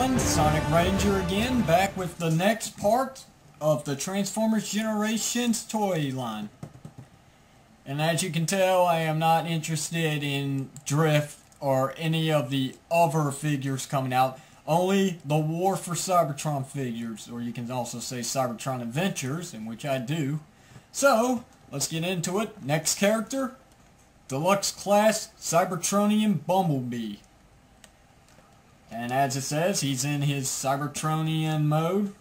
everyone, Sonic Ranger again, back with the next part of the Transformers Generations toy line. And as you can tell, I am not interested in Drift or any of the other figures coming out, only the War for Cybertron figures, or you can also say Cybertron Adventures, in which I do. So, let's get into it. Next character, Deluxe Class Cybertronian Bumblebee. And as it says, he's in his Cybertronian mode.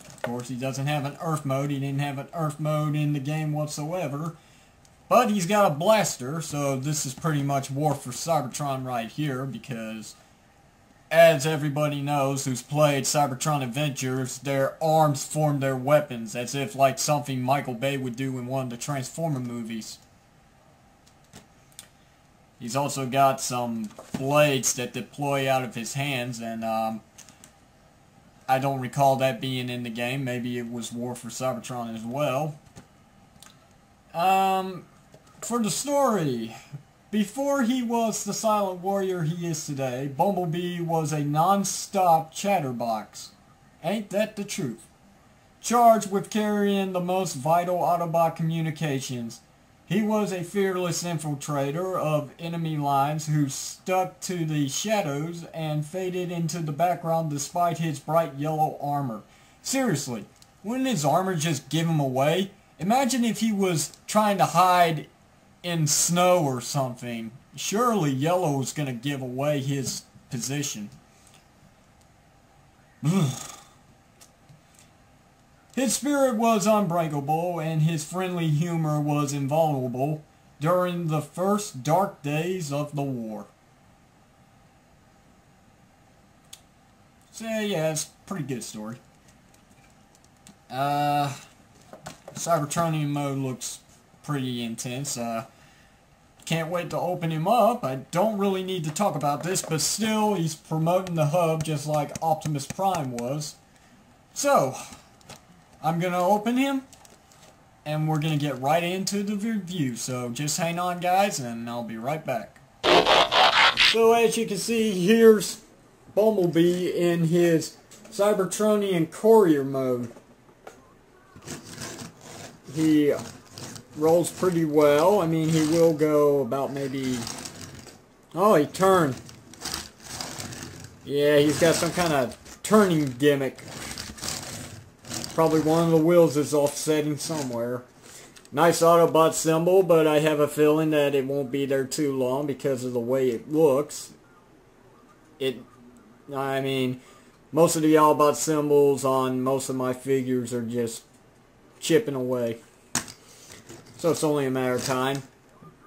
Of course, he doesn't have an Earth mode. He didn't have an Earth mode in the game whatsoever. But he's got a blaster, so this is pretty much War for Cybertron right here, because as everybody knows who's played Cybertron Adventures, their arms form their weapons, as if like something Michael Bay would do in one of the Transformer movies. He's also got some blades that deploy out of his hands, and I don't recall that being in the game. Maybe it was War for Cybertron as well. For the story, before he was the silent warrior he is today, Bumblebee was a non-stop chatterbox. Ain't that the truth? Charged with carrying the most vital Autobot communications. He was a fearless infiltrator of enemy lines who stuck to the shadows and faded into the background despite his bright yellow armor. Seriously, wouldn't his armor just give him away? Imagine if he was trying to hide in snow or something. Surely yellow is going to give away his position. His spirit was unbreakable, and his friendly humor was invulnerable during the first dark days of the war. So yeah, it's a pretty good story. Cybertronian mode looks pretty intense. Can't wait to open him up. I don't really need to talk about this, but still, he's promoting the hub just like Optimus Prime was. So, I'm going to open him, and we're going to get right into the review. So just hang on, guys, and I'll be right back. So as you can see, here's Bumblebee in his Cybertronian courier mode. He rolls pretty well. I mean, he will go about maybe... Oh, he turned. Yeah, he's got some kind of turning gimmick. Probably one of the wheels is offsetting somewhere. Nice Autobot symbol, but I have a feeling that it won't be there too long because of the way it looks. I mean, most of the Autobot symbols on most of my figures are just chipping away. So it's only a matter of time.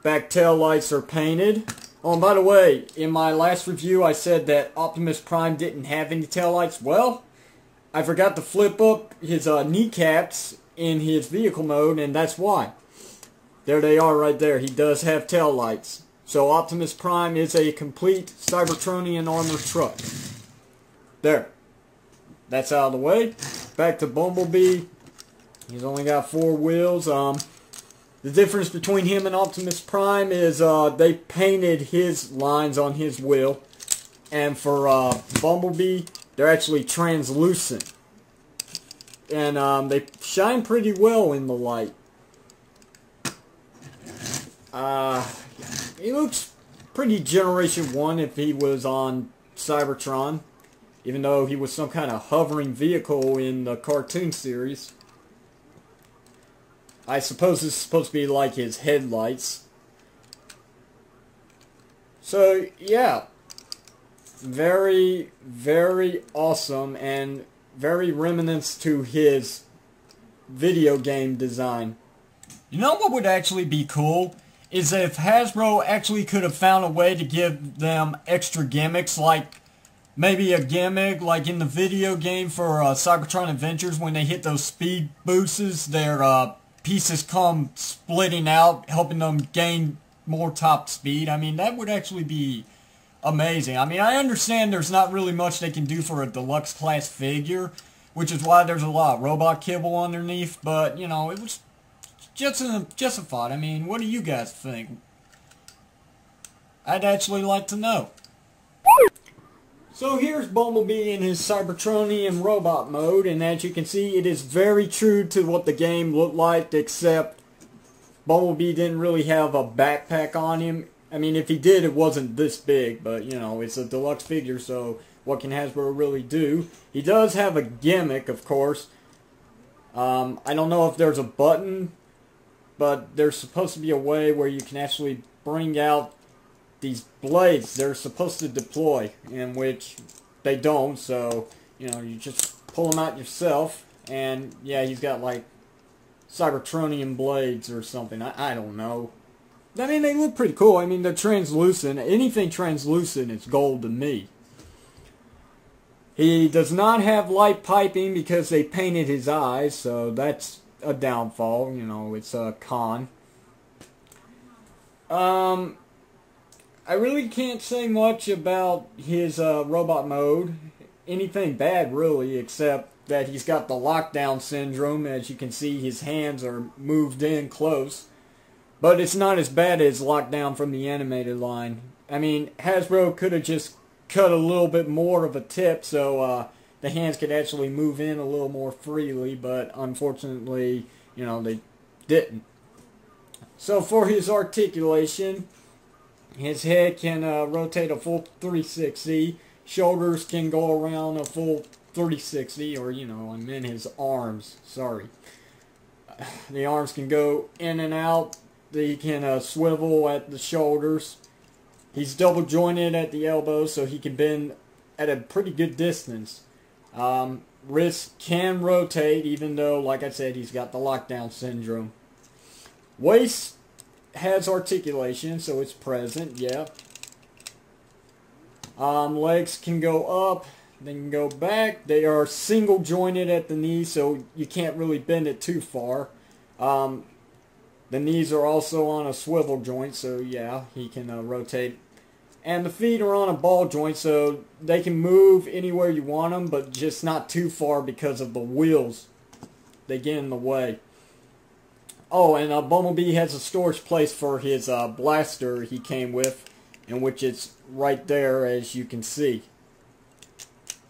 Back tail lights are painted. Oh, and by the way, in my last review I said that Optimus Prime didn't have any tail lights. Well, I forgot to flip up his kneecaps in his vehicle mode, and that's why. There they are right there. He does have tail lights. So Optimus Prime is a complete Cybertronian armored truck. There. That's out of the way. Back to Bumblebee. He's only got 4 wheels. The difference between him and Optimus Prime is they painted his lines on his wheel. And for Bumblebee, they're actually translucent. And they shine pretty well in the light. He looks pretty Generation 1 if he was on Cybertron. Even though he was some kind of hovering vehicle in the cartoon series. I suppose this is supposed to be like his headlights. So, yeah. Very, very awesome and very reminiscent to his video game design. You know what would actually be cool? Is if Hasbro actually could have found a way to give them extra gimmicks, like maybe a gimmick like in the video game for Cybertron Adventures when they hit those speed boosts, their pieces come splitting out, helping them gain more top speed. I mean, that would actually be amazing. I mean, I understand there's not really much they can do for a deluxe class figure, which is why there's a lot of robot kibble underneath, but, you know, it was justified. I mean, what do you guys think? I'd actually like to know. So here's Bumblebee in his Cybertronian robot mode, and as you can see, it is very true to what the game looked like, except Bumblebee didn't really have a backpack on him. I mean, if he did, it wasn't this big, but, you know, it's a deluxe figure, so what can Hasbro really do? He does have a gimmick, of course. I don't know if there's a button, but there's supposed to be a way where you can actually bring out these blades. They're supposed to deploy, in which they don't, so, you know, you just pull them out yourself, and, yeah, he's got, like, Cybertronian blades or something. I don't know. I mean, they look pretty cool. I mean, they're translucent. Anything translucent is gold to me. He does not have light piping because they painted his eyes, so that's a downfall. You know, it's a con. I really can't say much about his robot mode. Anything bad, really, except that he's got the lockdown syndrome. As you can see, his hands are moved in close. But it's not as bad as lockdown from the animated line. I mean, Hasbro could have just cut a little bit more of a tip so the hands could actually move in a little more freely, but unfortunately, you know, they didn't. So for his articulation, his head can rotate a full 360, shoulders can go around a full 360, or, you know, I meant his arms, sorry. The arms can go in and out, they can swivel at the shoulders. He's double jointed at the elbow, so he can bend at a pretty good distance. Wrists can rotate, even though, like I said, he's got the lockdown syndrome. Waist has articulation, so it's present, yeah. Legs can go up, they can go back. They are single jointed at the knees, so you can't really bend it too far. The knees are also on a swivel joint, so yeah, he can rotate. And the feet are on a ball joint, so they can move anywhere you want them, but just not too far because of the wheels. They get in the way. Oh, and Bumblebee has a storage place for his blaster he came with, in which it's right there, as you can see.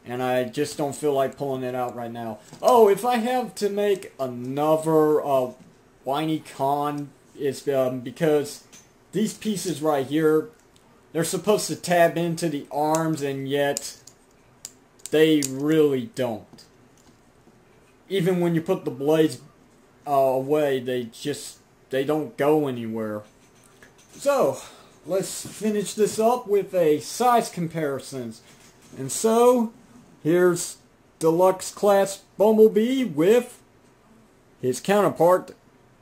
And I just don't feel like pulling it out right now. Oh, if I have to make another whiny con, it's because these pieces right here, they're supposed to tab into the arms, and yet they really don't. Even when you put the blades away, they don't go anywhere. So let's finish this up with a size comparisons. And so here's Deluxe Class Bumblebee with his counterpart,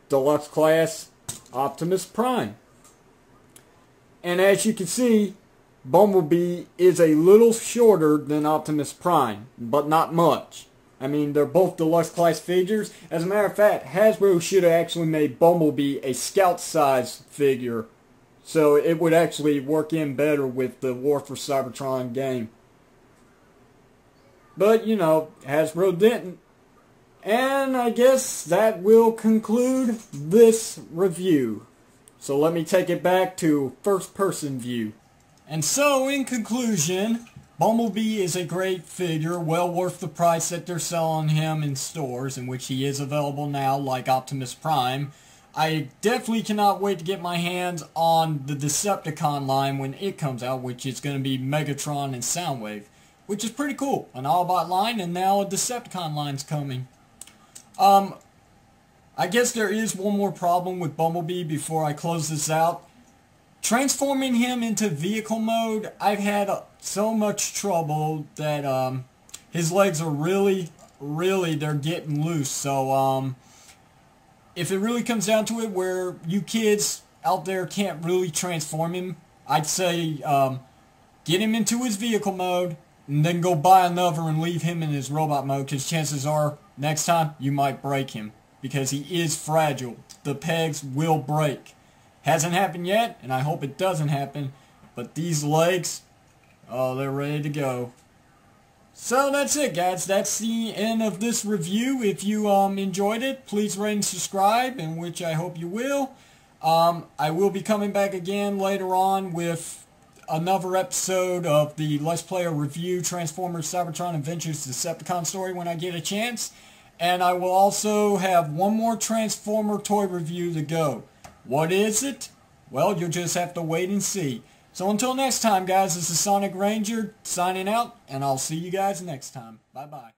Deluxe Class Optimus Prime. And as you can see, Bumblebee is a little shorter than Optimus Prime, but not much. I mean, they're both deluxe class figures. As a matter of fact, Hasbro should have actually made Bumblebee a scout size figure, so it would actually work in better with the War for Cybertron game. But, you know, Hasbro didn't. And I guess that will conclude this review. So let me take it back to first-person view. And so, in conclusion, Bumblebee is a great figure, well worth the price that they're selling him in stores, in which he is available now, like Optimus Prime. I definitely cannot wait to get my hands on the Decepticon line when it comes out, which is going to be Megatron and Soundwave, which is pretty cool. An Autobot line, and now a Decepticon line's coming. I guess there is one more problem with Bumblebee before I close this out. Transforming him into vehicle mode, I've had so much trouble that his legs are really, they're getting loose. So if it really comes down to it where you kids out there can't really transform him, I'd say get him into his vehicle mode and then go buy another and leave him in his robot mode, because chances are next time you might break him, because he is fragile. The pegs will break. Hasn't happened yet, and I hope it doesn't happen, but these legs, oh, they're ready to go. So that's it, guys. That's the end of this review. If you enjoyed it, please rate and subscribe, in which I hope you will. I will be coming back again later on with another episode of the Let's Play a Review Transformers Cybertron Adventures Decepticon story when I get a chance. And I will also have one more Transformer toy review to go. What is it? Well, you'll just have to wait and see. So until next time, guys, this is Sonic Ranger signing out, and I'll see you guys next time. Bye-bye.